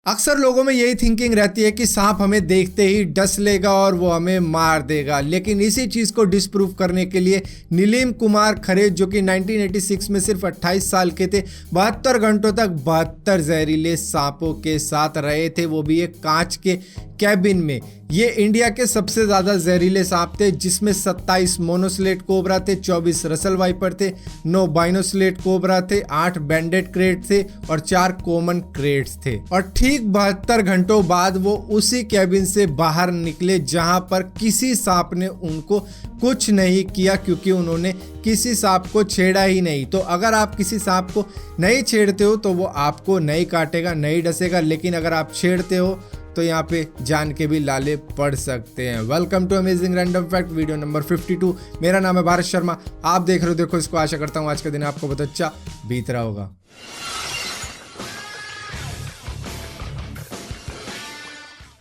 अक्सर लोगों में यही थिंकिंग रहती है कि सांप हमें देखते ही डस लेगा और वो हमें मार देगा, लेकिन इसी चीज को डिस्प्रूव करने के लिए नीलिम कुमार खरे जो कि 1986 में सिर्फ 28 साल के थे, 72 घंटों तक 72 जहरीले सांपों के साथ रहे थे, वो भी एक कांच के कैबिन में। ये इंडिया के सबसे ज्यादा जहरीले सांप थे, जिसमें 27 मोनोस्लेट कोबरा थे, 24 रसल वाइपर थे, 9 बाइनोस्लेट कोबरा थे, 8 बैंडेड क्रेट थे और 4 कॉमन क्रेट्स थे। और ठीक 72 घंटों बाद वो उसी कैबिन से बाहर निकले जहां पर किसी सांप ने उनको कुछ नहीं किया, क्योंकि उन्होंने किसी सांप को छेड़ा ही नहीं। तो अगर आप किसी सांप को नहीं छेड़ते हो तो वो आपको नहीं काटेगा, नहीं डसेगा, लेकिन अगर आप छेड़ते हो तो यहाँ पे जान के भी लाले पड़ सकते हैं। Welcome to amazing random fact video number 52। मेरा नाम है भारत शर्मा, आप देख रहे हो देखो इसको। आशा करता हूँ आज का दिन आपको बहुत अच्छा बीत रहा होगा।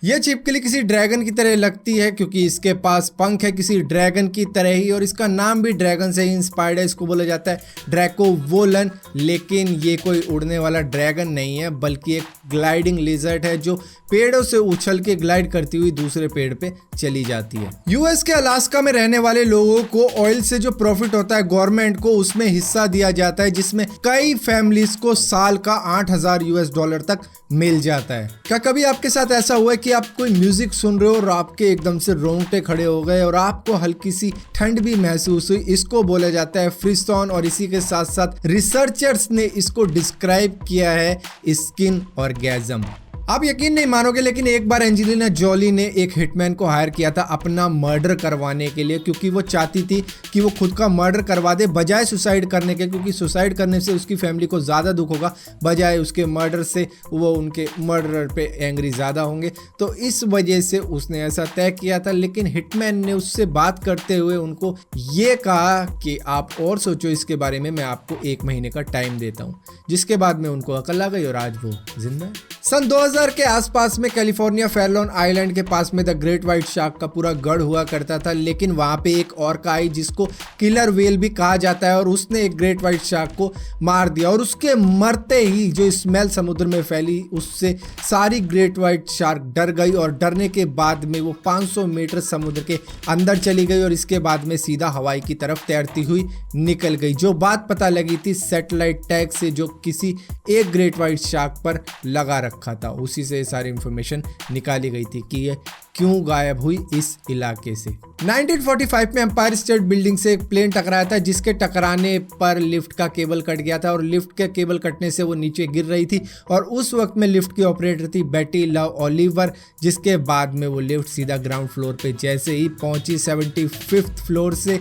यह छिपकली किसी ड्रैगन की तरह लगती है क्योंकि इसके पास पंख है किसी ड्रैगन की तरह ही, और इसका नाम भी ड्रैगन से ही इंस्पायर्ड है। इसको बोला जाता है ड्रैकोवोलन, लेकिन ये कोई उड़ने वाला ड्रैगन नहीं है बल्कि एक ग्लाइडिंग लिजर्ड है जो पेड़ों से उछल के ग्लाइड करती हुई दूसरे पेड़ पे चली जाती है। यूएस के अलास्का में रहने वाले लोगों को ऑयल से जो प्रॉफिट होता है गवर्नमेंट को उसमें हिस्सा दिया जाता है, जिसमें कई फैमिलीज को साल का $8,000 तक मिल जाता है। क्या कभी आपके साथ ऐसा हुआ है कि आप कोई म्यूजिक सुन रहे हो और आपके एकदम से रोंगटे खड़े हो गए और आपको हल्की सी ठंड भी महसूस हुई? इसको बोला जाता है फ्रिस्टॉन, और इसी के साथ साथ रिसर्चर्स ने इसको डिस्क्राइब किया है स्किन ऑर्गेज्म। आप यकीन नहीं मानोगे, लेकिन एक बार एंजेलिना जोली ने एक हिटमैन को हायर किया था अपना मर्डर करवाने के लिए, क्योंकि वो चाहती थी कि वो खुद का मर्डर करवा दे बजाय सुसाइड करने के, क्योंकि सुसाइड करने से उसकी फैमिली को ज़्यादा दुख होगा, बजाय उसके मर्डर से वो उनके मर्डर पे एंग्री ज़्यादा होंगे। तो इस वजह से उसने ऐसा तय किया था, लेकिन हिटमैन ने उससे बात करते हुए उनको ये कहा कि आप और सोचो इसके बारे में, मैं आपको 1 महीने का टाइम देता हूँ। जिसके बाद में उनको अकल आ गई और आज वो जिंदा है। सन 2000 के आसपास में कैलिफोर्निया फेरलोन आइलैंड के पास में द ग्रेट व्हाइट शार्क का पूरा गढ़ हुआ करता था, लेकिन वहां पे एक ऑर्का आई जिसको किलर व्हेल भी कहा जाता है, और उसने एक ग्रेट व्हाइट शार्क को मार दिया। और उसके मरते ही जो स्मेल समुद्र में फैली उससे सारी ग्रेट व्हाइट शार्क डर गई, और डरने के बाद में वो 500 मीटर समुद्र के अंदर चली गई और इसके बाद में सीधा हवाई की तरफ तैरती हुई निकल गई। जो बात पता लगी थी सैटेलाइट टैग से जो किसी एक ग्रेट व्हाइट शार्क पर लगा रखा था, उसी से सारी इंफॉर्मेशन निकाली गई थी कि ये क्यों गायब हुई इस इलाके से। 1945 में एम्पायर स्टेट बिल्डिंग से एक प्लेन टकराया था, जिसके टकराने पर लिफ्ट का केबल कट गया था, और लिफ्ट के केबल कटने से वो नीचे गिर रही थी, और उस वक्त में लिफ्ट की ऑपरेटर थी बेटी लव ओलिवर। जिसके बाद में वो लिफ्ट सीधा ग्राउंड फ्लोर पे जैसे ही पहुंची 75th फ्लोर से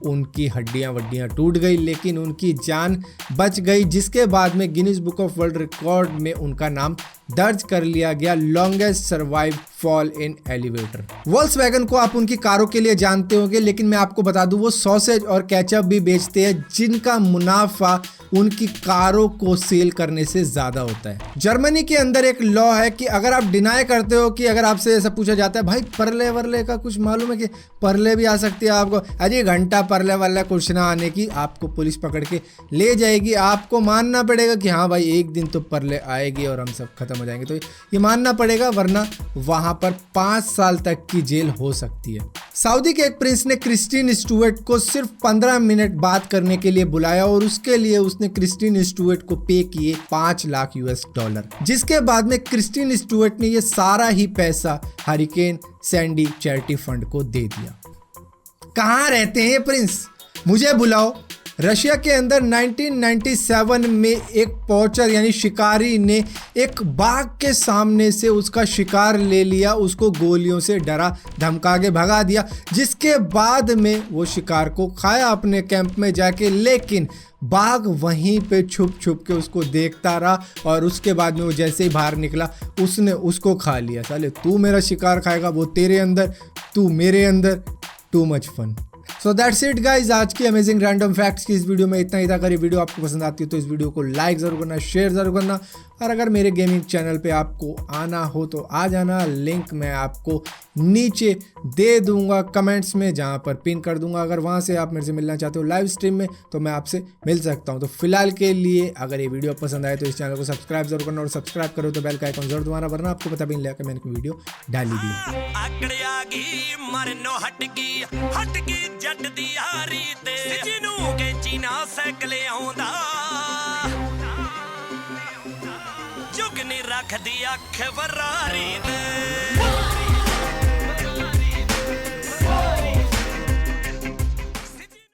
उनकी हड्डियां टूट गई, लेकिन उनकी जान बच गई। जिसके बाद में Guinness book of world record में उनका नाम दर्ज कर लिया गया, longest survive fall in elevator. Volkswagen को आप उनकी कारों के लिए जानते होंगे, लेकिन मैं आपको बता दूं वो सॉसेज और केचप भी बेचते हैं, जिनका मुनाफा उनकी कारों को सेल करने से ज्यादा होता है। जर्मनी के अंदर एक लॉ है कि अगर आप डिनाई करते हो कि अगर आपसे ऐसा पूछा जाता है भाई परले वरले का कुछ मालूम है कि परले भी आ सकती है आपको, अरे घंटा परले वाला कुछ ना आने की, आपको पुलिस पकड़ के ले जाएगी। आपको मानना पड़ेगा कि हाँ भाई एक दिन तो परले आएगी और हम सब खत्म हो जाएंगे, तो ये मानना पड़ेगा, वरना वहां पर 5 साल तक की जेल हो सकती है। सऊदी के एक प्रिंस ने क्रिस्टीन स्टुअर्ट को सिर्फ 15 मिनट बात करने के लिए बुलाया, और उसके लिए उसने क्रिस्टीन स्टुअर्ट को पे किए $5 लाख, जिसके बाद में क्रिस्टीन स्टुअर्ट ने ये सारा ही पैसा हरिकेन सैंडी चैरिटी फंड को दे दिया। कहाँ रहते हैं प्रिंस, मुझे बुलाओ। रशिया के अंदर 1997 में एक पॉचर यानी शिकारी ने एक बाघ के सामने से उसका शिकार ले लिया, उसको गोलियों से डरा धमका के भगा दिया, जिसके बाद में वो शिकार को खाया अपने कैंप में जाके, लेकिन बाघ वहीं पे छुप के उसको देखता रहा, और उसके बाद में वो जैसे ही बाहर निकला उसने उसको खा लिया। साले तू मेरा शिकार खाएगा, वो तेरे अंदर, तू मेरे अंदर, too much fun. So that's it guys, आज की अमेजिंग रैंडम फैक्ट्स की इस वीडियो में इतना ही था। अगर ये वीडियो आपको पसंद आती है तो इस वीडियो को लाइक जरूर करना, शेयर जरूर करना, और अगर मेरे गेमिंग चैनल पे आपको आना हो तो आ जाना, लिंक मैं आपको नीचे दे दूंगा कमेंट्स में, जहाँ पर पिन कर दूंगा। अगर वहाँ से आप मेरे से मिलना चाहते हो लाइव स्ट्रीम में तो मैं आपसे मिल सकता हूँ। तो फिलहाल के लिए अगर ये वीडियो पसंद आए तो इस चैनल को सब्सक्राइब जरूर करना, और सब्सक्राइब करो तो बेल का आइकन जरूर दबाना, वरना आपको पता भी नहीं लगा मैंने कोई वीडियो डाली दी। जट दी यारी ते जिनू के चीना सैकले आउंदा जुग नी रखदी अख वरारी ते।